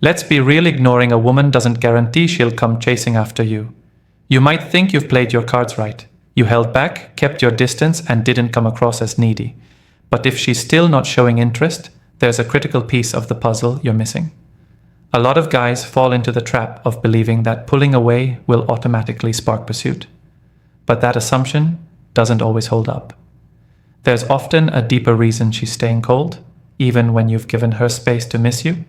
Let's be real, ignoring a woman doesn't guarantee she'll come chasing after you. You might think you've played your cards right. You held back, kept your distance, and didn't come across as needy. But if she's still not showing interest, there's a critical piece of the puzzle you're missing. A lot of guys fall into the trap of believing that pulling away will automatically spark pursuit. But that assumption doesn't always hold up. There's often a deeper reason she's staying cold, even when you've given her space to miss you.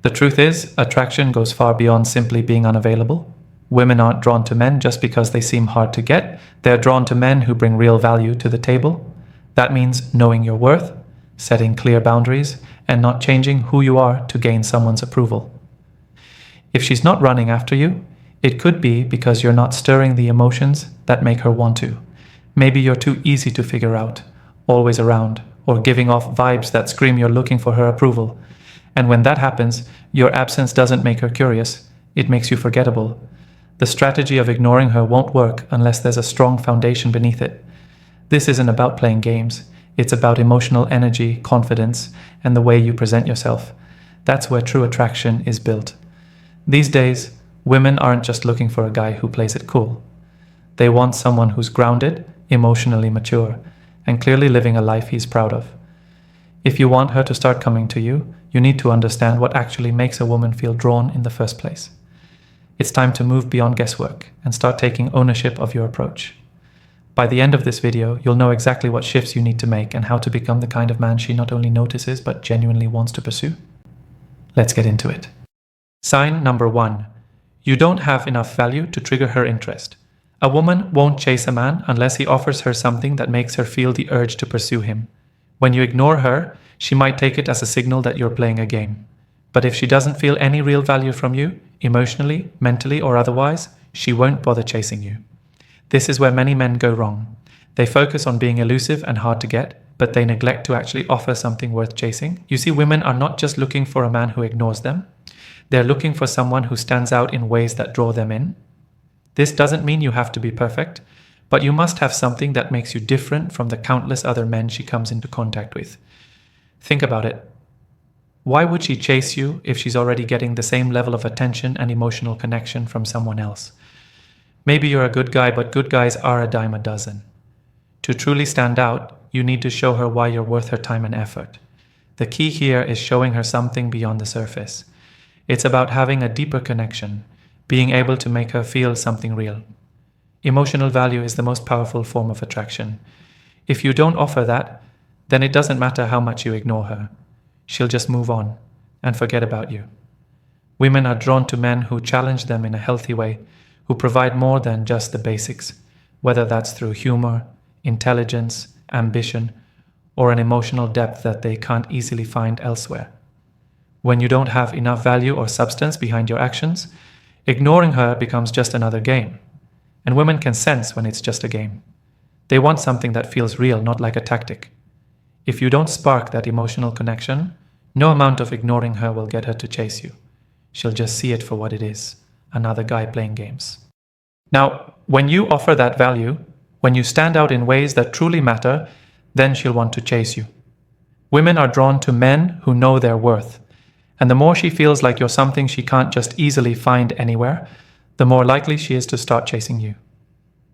The truth is, attraction goes far beyond simply being unavailable. Women aren't drawn to men just because they seem hard to get. They're drawn to men who bring real value to the table. That means knowing your worth, setting clear boundaries, and not changing who you are to gain someone's approval. If she's not running after you, it could be because you're not stirring the emotions that make her want to. Maybe you're too easy to figure out, always around, or giving off vibes that scream you're looking for her approval. And when that happens, your absence doesn't make her curious, it makes you forgettable. The strategy of ignoring her won't work unless there's a strong foundation beneath it. This isn't about playing games, it's about emotional energy, confidence, and the way you present yourself. That's where true attraction is built. These days, women aren't just looking for a guy who plays it cool. They want someone who's grounded, emotionally mature, and clearly living a life he's proud of. If you want her to start coming to you, you need to understand what actually makes a woman feel drawn in the first place. It's time to move beyond guesswork and start taking ownership of your approach. By the end of this video, you'll know exactly what shifts you need to make and how to become the kind of man she not only notices but genuinely wants to pursue. Let's get into it. Sign number 1. You don't have enough value to trigger her interest. A woman won't chase a man unless he offers her something that makes her feel the urge to pursue him. When you ignore her, she might take it as a signal that you're playing a game. But if she doesn't feel any real value from you, emotionally, mentally, or otherwise, she won't bother chasing you. This is where many men go wrong. They focus on being elusive and hard to get, but they neglect to actually offer something worth chasing. You see, women are not just looking for a man who ignores them. They're looking for someone who stands out in ways that draw them in. This doesn't mean you have to be perfect, but you must have something that makes you different from the countless other men she comes into contact with. Think about it. Why would she chase you if she's already getting the same level of attention and emotional connection from someone else? Maybe you're a good guy, but good guys are a dime a dozen. To truly stand out, you need to show her why you're worth her time and effort. The key here is showing her something beyond the surface. It's about having a deeper connection, being able to make her feel something real. Emotional value is the most powerful form of attraction. If you don't offer that, then it doesn't matter how much you ignore her. She'll just move on and forget about you. Women are drawn to men who challenge them in a healthy way, who provide more than just the basics, whether that's through humor, intelligence, ambition, or an emotional depth that they can't easily find elsewhere. When you don't have enough value or substance behind your actions, ignoring her becomes just another game. And women can sense when it's just a game. They want something that feels real, not like a tactic. If you don't spark that emotional connection, no amount of ignoring her will get her to chase you. She'll just see it for what it is, another guy playing games. Now, when you offer that value, when you stand out in ways that truly matter, then she'll want to chase you. Women are drawn to men who know their worth. And the more she feels like you're something she can't just easily find anywhere, the more likely she is to start chasing you.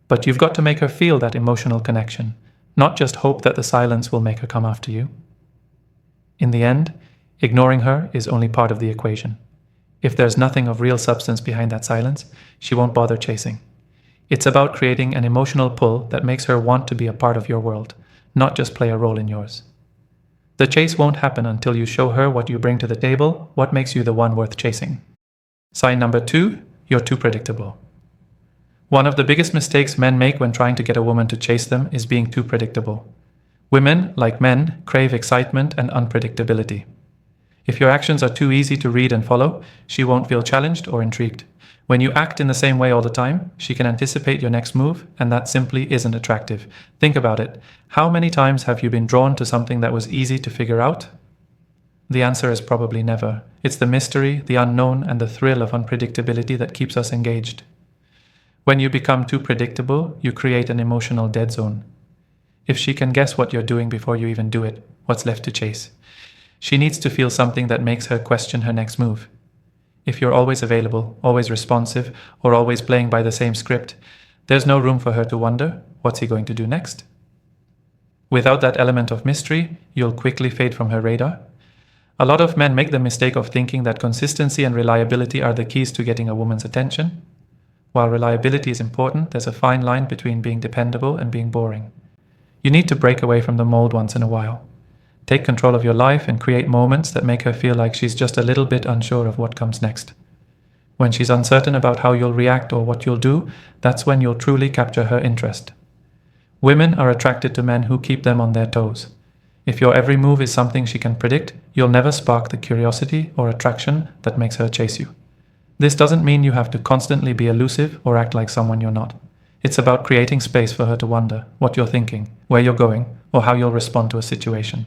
But you've got to make her feel that emotional connection, not just hope that the silence will make her come after you. In the end, ignoring her is only part of the equation. If there's nothing of real substance behind that silence, she won't bother chasing. It's about creating an emotional pull that makes her want to be a part of your world, not just play a role in yours. The chase won't happen until you show her what you bring to the table, what makes you the one worth chasing. Sign number 2, you're too predictable. One of the biggest mistakes men make when trying to get a woman to chase them is being too predictable. Women, like men, crave excitement and unpredictability. If your actions are too easy to read and follow, she won't feel challenged or intrigued. When you act in the same way all the time, she can anticipate your next move, and that simply isn't attractive. Think about it. How many times have you been drawn to something that was easy to figure out? The answer is probably never. It's the mystery, the unknown, and the thrill of unpredictability that keeps us engaged. When you become too predictable, you create an emotional dead zone. If she can guess what you're doing before you even do it, what's left to chase? She needs to feel something that makes her question her next move. If you're always available, always responsive, or always playing by the same script, there's no room for her to wonder, what's he going to do next? Without that element of mystery, you'll quickly fade from her radar. A lot of men make the mistake of thinking that consistency and reliability are the keys to getting a woman's attention. While reliability is important, there's a fine line between being dependable and being boring. You need to break away from the mold once in a while. Take control of your life and create moments that make her feel like she's just a little bit unsure of what comes next. When she's uncertain about how you'll react or what you'll do, that's when you'll truly capture her interest. Women are attracted to men who keep them on their toes. If your every move is something she can predict, you'll never spark the curiosity or attraction that makes her chase you. This doesn't mean you have to constantly be elusive or act like someone you're not. It's about creating space for her to wonder what you're thinking, where you're going, or how you'll respond to a situation.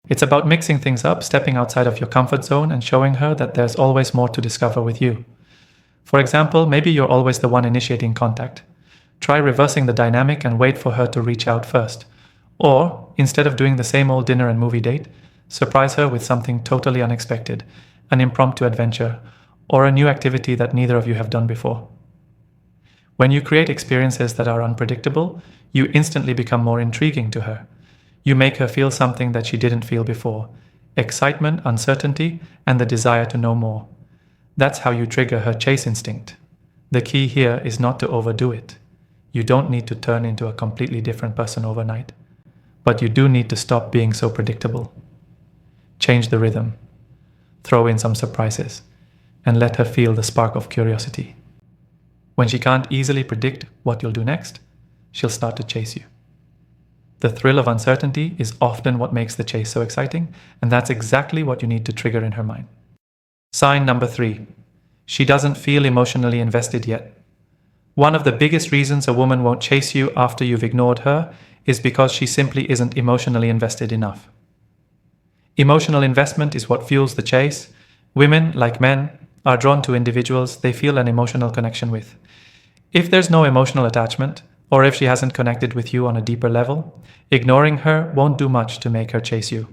It's about mixing things up, stepping outside of your comfort zone and showing her that there's always more to discover with you. For example, maybe you're always the one initiating contact. Try reversing the dynamic and wait for her to reach out first. Or, instead of doing the same old dinner and movie date, surprise her with something totally unexpected, an impromptu adventure, or a new activity that neither of you have done before. When you create experiences that are unpredictable, you instantly become more intriguing to her. You make her feel something that she didn't feel before: excitement, uncertainty, and the desire to know more. That's how you trigger her chase instinct. The key here is not to overdo it. You don't need to turn into a completely different person overnight. But you do need to stop being so predictable. Change the rhythm. Throw in some surprises. And let her feel the spark of curiosity. When she can't easily predict what you'll do next, she'll start to chase you. The thrill of uncertainty is often what makes the chase so exciting, and that's exactly what you need to trigger in her mind. Sign number 3. She doesn't feel emotionally invested yet. One of the biggest reasons a woman won't chase you after you've ignored her is because she simply isn't emotionally invested enough. Emotional investment is what fuels the chase. Women, like men, are drawn to individuals they feel an emotional connection with. If there's no emotional attachment, or if she hasn't connected with you on a deeper level, ignoring her won't do much to make her chase you.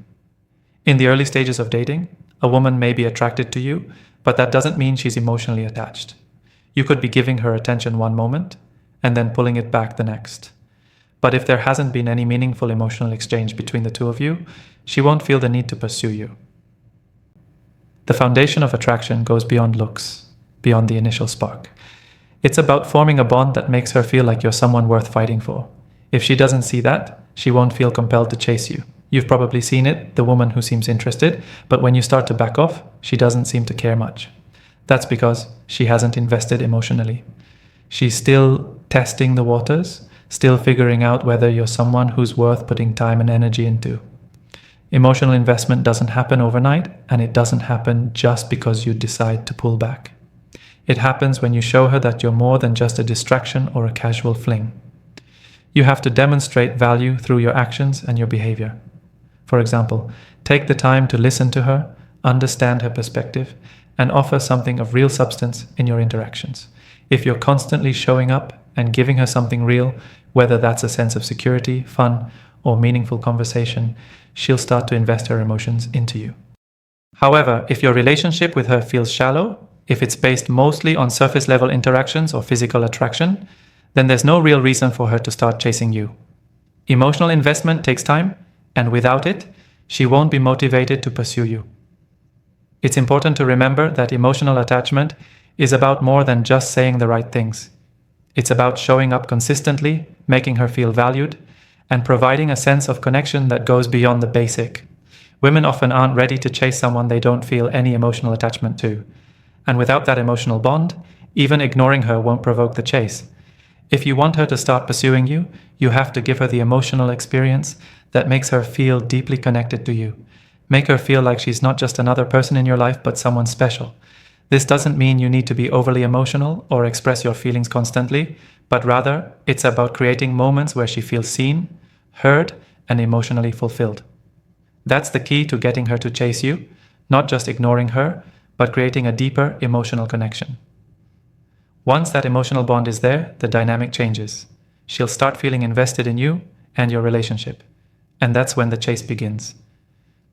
In the early stages of dating, a woman may be attracted to you, but that doesn't mean she's emotionally attached. You could be giving her attention one moment, and then pulling it back the next. But if there hasn't been any meaningful emotional exchange between the two of you, she won't feel the need to pursue you. The foundation of attraction goes beyond looks, beyond the initial spark. It's about forming a bond that makes her feel like you're someone worth fighting for. If she doesn't see that, she won't feel compelled to chase you. You've probably seen it, the woman who seems interested, but when you start to back off, she doesn't seem to care much. That's because she hasn't invested emotionally. She's still testing the waters, still figuring out whether you're someone who's worth putting time and energy into. Emotional investment doesn't happen overnight, and it doesn't happen just because you decide to pull back. It happens when you show her that you're more than just a distraction or a casual fling. You have to demonstrate value through your actions and your behavior. For example, take the time to listen to her, understand her perspective, and offer something of real substance in your interactions. If you're constantly showing up and giving her something real, whether that's a sense of security, fun, or meaningful conversation, she'll start to invest her emotions into you. However, if your relationship with her feels shallow, if it's based mostly on surface-level interactions or physical attraction, then there's no real reason for her to start chasing you. Emotional investment takes time, and without it, she won't be motivated to pursue you. It's important to remember that emotional attachment is about more than just saying the right things. It's about showing up consistently, making her feel valued, and providing a sense of connection that goes beyond the basic. Women often aren't ready to chase someone they don't feel any emotional attachment to. And without that emotional bond, even ignoring her won't provoke the chase. If you want her to start pursuing you, you have to give her the emotional experience that makes her feel deeply connected to you. Make her feel like she's not just another person in your life, but someone special. This doesn't mean you need to be overly emotional or express your feelings constantly, but rather, it's about creating moments where she feels seen, heard, and emotionally fulfilled. That's the key to getting her to chase you, not just ignoring her, but creating a deeper emotional connection. Once that emotional bond is there, the dynamic changes. She'll start feeling invested in you and your relationship, and that's when the chase begins.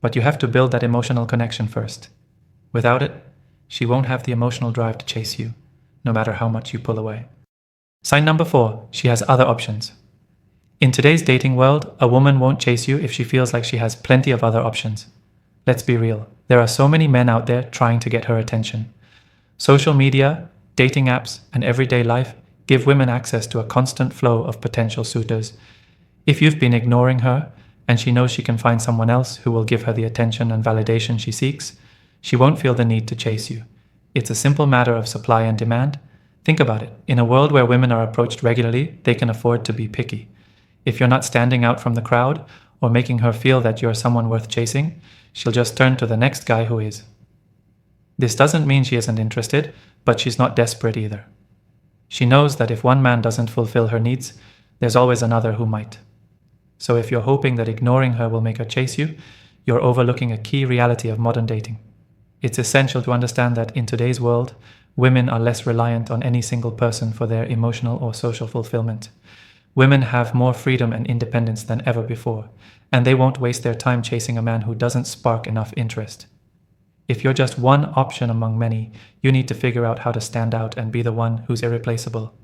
But you have to build that emotional connection first. Without it, she won't have the emotional drive to chase you, no matter how much you pull away. Sign number 4, she has other options. In today's dating world, a woman won't chase you if she feels like she has plenty of other options. Let's be real, there are so many men out there trying to get her attention. Social media, dating apps, and everyday life give women access to a constant flow of potential suitors. If you've been ignoring her, and she knows she can find someone else who will give her the attention and validation she seeks, she won't feel the need to chase you. It's a simple matter of supply and demand. Think about it. In a world where women are approached regularly, they can afford to be picky. If you're not standing out from the crowd or making her feel that you're someone worth chasing, she'll just turn to the next guy who is. This doesn't mean she isn't interested, but she's not desperate either. She knows that if one man doesn't fulfill her needs, there's always another who might. So if you're hoping that ignoring her will make her chase you, you're overlooking a key reality of modern dating. It's essential to understand that in today's world, women are less reliant on any single person for their emotional or social fulfillment. Women have more freedom and independence than ever before, and they won't waste their time chasing a man who doesn't spark enough interest. If you're just one option among many, you need to figure out how to stand out and be the one who's irreplaceable.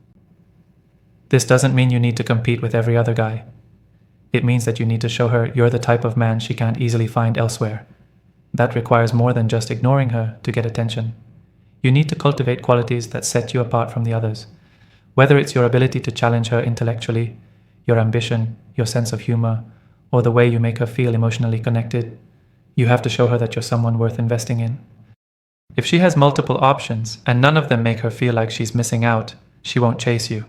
This doesn't mean you need to compete with every other guy. It means that you need to show her you're the type of man she can't easily find elsewhere. That requires more than just ignoring her to get attention. You need to cultivate qualities that set you apart from the others. Whether it's your ability to challenge her intellectually, your ambition, your sense of humor, or the way you make her feel emotionally connected, you have to show her that you're someone worth investing in. If she has multiple options and none of them make her feel like she's missing out, she won't chase you.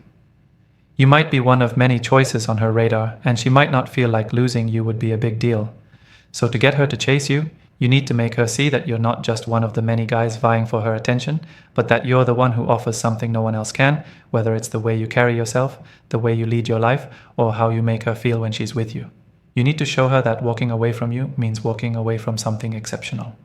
You might be one of many choices on her radar, and she might not feel like losing you would be a big deal. So to get her to chase you, you need to make her see that you're not just one of the many guys vying for her attention, but that you're the one who offers something no one else can, whether it's the way you carry yourself, the way you lead your life, or how you make her feel when she's with you. You need to show her that walking away from you means walking away from something exceptional.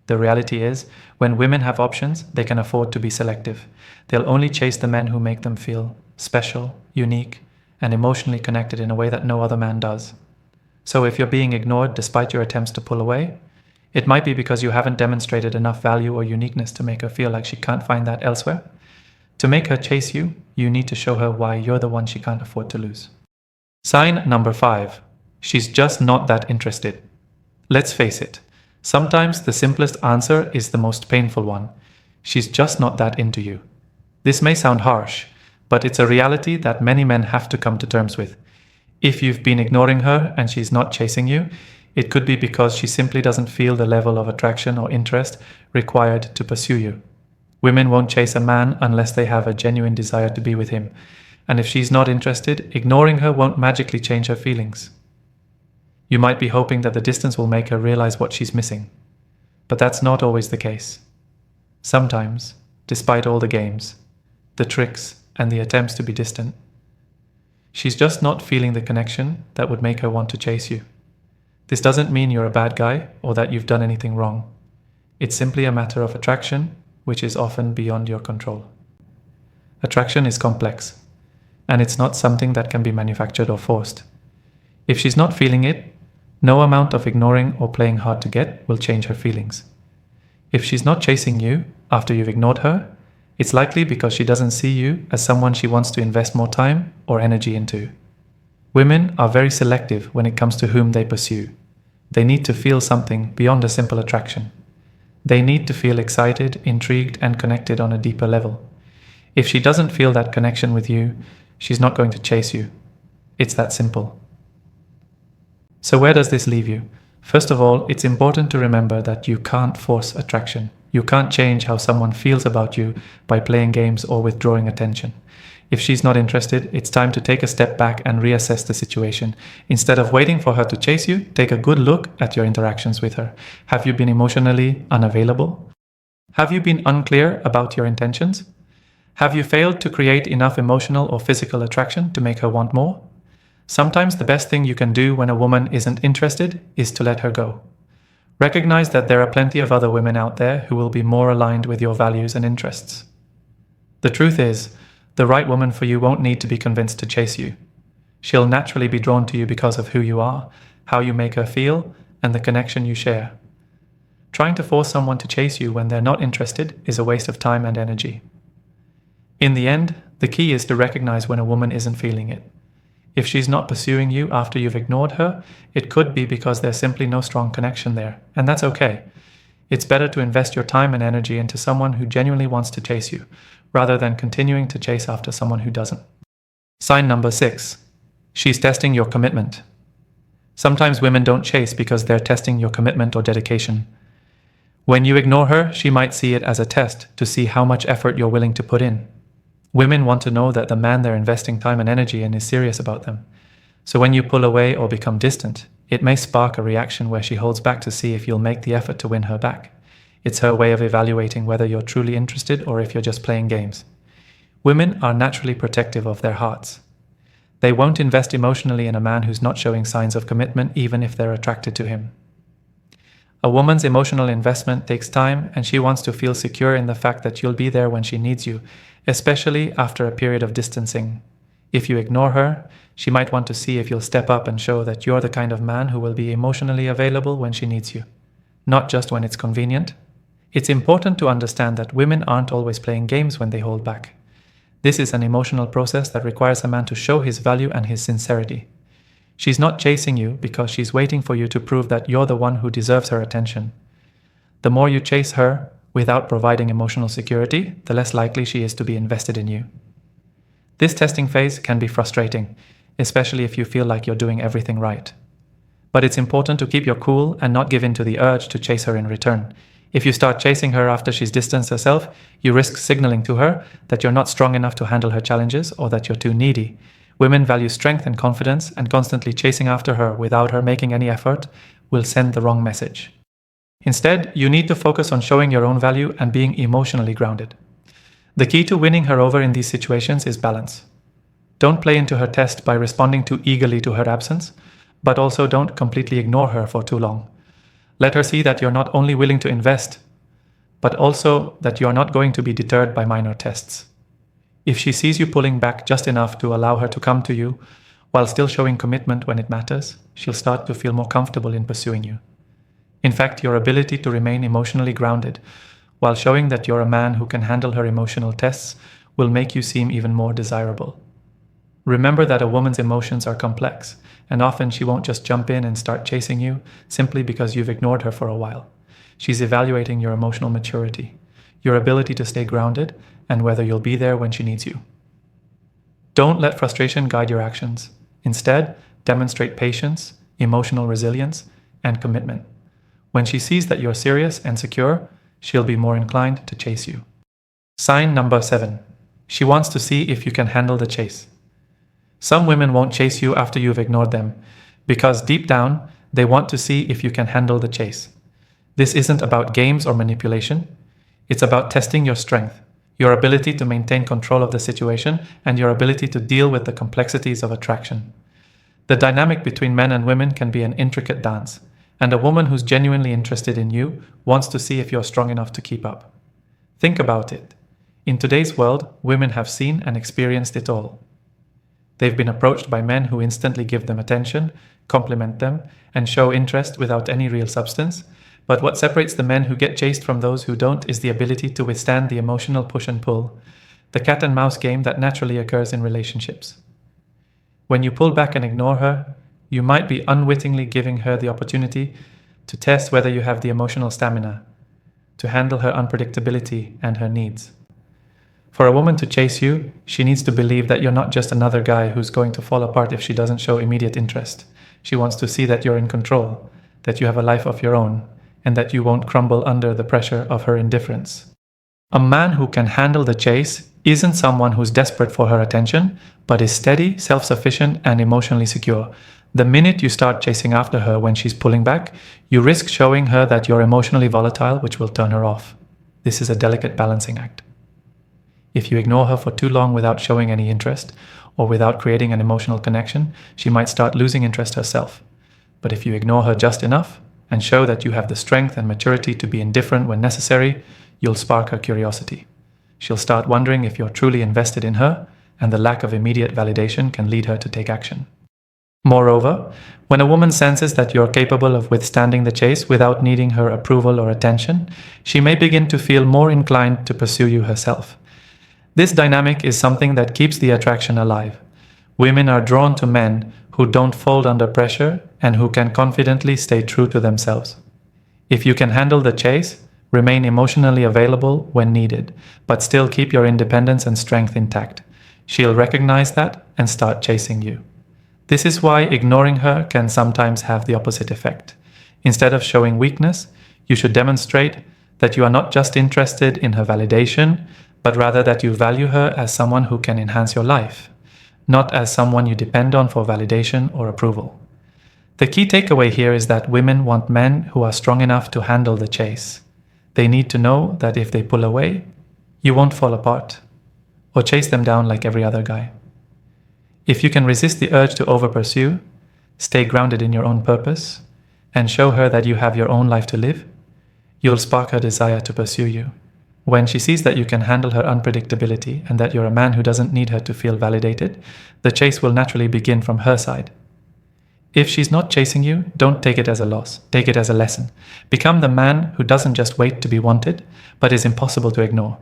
The reality is, when women have options, they can afford to be selective. They'll only chase the men who make them feel special, unique, and emotionally connected in a way that no other man does. So if you're being ignored despite your attempts to pull away, it might be because you haven't demonstrated enough value or uniqueness to make her feel like she can't find that elsewhere. To make her chase you, you need to show her why you're the one she can't afford to lose. Sign number 5. She's just not that interested. Let's face it, sometimes the simplest answer is the most painful one. She's just not that into you. This may sound harsh, but it's a reality that many men have to come to terms with. If you've been ignoring her and she's not chasing you, it could be because she simply doesn't feel the level of attraction or interest required to pursue you. Women won't chase a man unless they have a genuine desire to be with him. And if she's not interested, ignoring her won't magically change her feelings. You might be hoping that the distance will make her realize what she's missing. But that's not always the case. Sometimes, despite all the games, the tricks, and the attempts to be distant, she's just not feeling the connection that would make her want to chase you. This doesn't mean you're a bad guy or that you've done anything wrong. It's simply a matter of attraction, which is often beyond your control. Attraction is complex, and it's not something that can be manufactured or forced. If she's not feeling it, no amount of ignoring or playing hard to get will change her feelings. If she's not chasing you after you've ignored her, it's likely because she doesn't see you as someone she wants to invest more time or energy into. Women are very selective when it comes to whom they pursue. They need to feel something beyond a simple attraction. They need to feel excited, intrigued, and connected on a deeper level. If she doesn't feel that connection with you, she's not going to chase you. It's that simple. So where does this leave you? First of all, it's important to remember that you can't force attraction. You can't change how someone feels about you by playing games or withdrawing attention. If she's not interested, it's time to take a step back and reassess the situation. Instead of waiting for her to chase you, take a good look at your interactions with her. Have you been emotionally unavailable? Have you been unclear about your intentions? Have you failed to create enough emotional or physical attraction to make her want more? Sometimes the best thing you can do when a woman isn't interested is to let her go. Recognize that there are plenty of other women out there who will be more aligned with your values and interests. The truth is, the right woman for you won't need to be convinced to chase you. She'll naturally be drawn to you because of who you are, how you make her feel, and the connection you share. Trying to force someone to chase you when they're not interested is a waste of time and energy. In the end, the key is to recognize when a woman isn't feeling it. If she's not pursuing you after you've ignored her, it could be because there's simply no strong connection there, and that's okay. It's better to invest your time and energy into someone who genuinely wants to chase you, rather than continuing to chase after someone who doesn't. Sign number 6. She's testing your commitment. Sometimes women don't chase because they're testing your commitment or dedication. When you ignore her, she might see it as a test to see how much effort you're willing to put in. Women want to know that the man they're investing time and energy in is serious about them. So when you pull away or become distant, it may spark a reaction where she holds back to see if you'll make the effort to win her back. It's her way of evaluating whether you're truly interested or if you're just playing games. Women are naturally protective of their hearts. They won't invest emotionally in a man who's not showing signs of commitment even if they're attracted to him. A woman's emotional investment takes time, and she wants to feel secure in the fact that you'll be there when she needs you, especially after a period of distancing. If you ignore her, she might want to see if you'll step up and show that you're the kind of man who will be emotionally available when she needs you, not just when it's convenient. It's important to understand that women aren't always playing games when they hold back. This is an emotional process that requires a man to show his value and his sincerity. She's not chasing you because she's waiting for you to prove that you're the one who deserves her attention. The more you chase her without providing emotional security, the less likely she is to be invested in you. This testing phase can be frustrating, especially if you feel like you're doing everything right. But it's important to keep your cool and not give in to the urge to chase her in return. If you start chasing her after she's distanced herself, you risk signaling to her that you're not strong enough to handle her challenges or that you're too needy. Women value strength and confidence, and constantly chasing after her without her making any effort will send the wrong message. Instead, you need to focus on showing your own value and being emotionally grounded. The key to winning her over in these situations is balance. Don't play into her test by responding too eagerly to her absence, but also don't completely ignore her for too long. Let her see that you're not only willing to invest, but also that you are not going to be deterred by minor tests. If she sees you pulling back just enough to allow her to come to you, while still showing commitment when it matters, she'll start to feel more comfortable in pursuing you. In fact, your ability to remain emotionally grounded, while showing that you're a man who can handle her emotional tests, will make you seem even more desirable. Remember that a woman's emotions are complex, and often she won't just jump in and start chasing you simply because you've ignored her for a while. She's evaluating your emotional maturity, your ability to stay grounded, and whether you'll be there when she needs you. Don't let frustration guide your actions. Instead, demonstrate patience, emotional resilience, and commitment. When she sees that you're serious and secure, she'll be more inclined to chase you. Sign number 7. She wants to see if you can handle the chase. Some women won't chase you after you've ignored them, because deep down, they want to see if you can handle the chase. This isn't about games or manipulation. It's about testing your strength, your ability to maintain control of the situation, and your ability to deal with the complexities of attraction. The dynamic between men and women can be an intricate dance, and a woman who's genuinely interested in you wants to see if you're strong enough to keep up. Think about it. In today's world, women have seen and experienced it all. They've been approached by men who instantly give them attention, compliment them, and show interest without any real substance. But what separates the men who get chased from those who don't is the ability to withstand the emotional push and pull, the cat and mouse game that naturally occurs in relationships. When you pull back and ignore her, you might be unwittingly giving her the opportunity to test whether you have the emotional stamina to handle her unpredictability and her needs. For a woman to chase you, she needs to believe that you're not just another guy who's going to fall apart if she doesn't show immediate interest. She wants to see that you're in control, that you have a life of your own, and that you won't crumble under the pressure of her indifference. A man who can handle the chase isn't someone who's desperate for her attention, but is steady, self-sufficient, and emotionally secure. The minute you start chasing after her when she's pulling back, you risk showing her that you're emotionally volatile, which will turn her off. This is a delicate balancing act. If you ignore her for too long without showing any interest, or without creating an emotional connection, she might start losing interest herself. But if you ignore her just enough, and show that you have the strength and maturity to be indifferent when necessary, you'll spark her curiosity. She'll start wondering if you're truly invested in her, and the lack of immediate validation can lead her to take action. Moreover, when a woman senses that you're capable of withstanding the chase without needing her approval or attention, she may begin to feel more inclined to pursue you herself. This dynamic is something that keeps the attraction alive. Women are drawn to men who don't fold under pressure and who can confidently stay true to themselves. If you can handle the chase, remain emotionally available when needed, but still keep your independence and strength intact, she'll recognize that and start chasing you. This is why ignoring her can sometimes have the opposite effect. Instead of showing weakness, you should demonstrate that you are not just interested in her validation, but rather that you value her as someone who can enhance your life, not as someone you depend on for validation or approval. The key takeaway here is that women want men who are strong enough to handle the chase. They need to know that if they pull away, you won't fall apart or chase them down like every other guy. If you can resist the urge to over-pursue, stay grounded in your own purpose, and show her that you have your own life to live, you'll spark her desire to pursue you. When she sees that you can handle her unpredictability and that you're a man who doesn't need her to feel validated, the chase will naturally begin from her side. If she's not chasing you, don't take it as a loss. Take it as a lesson. Become the man who doesn't just wait to be wanted, but is impossible to ignore.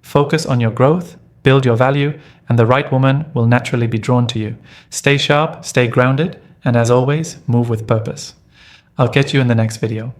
Focus on your growth, build your value, and the right woman will naturally be drawn to you. Stay sharp, stay grounded, and as always, move with purpose. I'll catch you in the next video.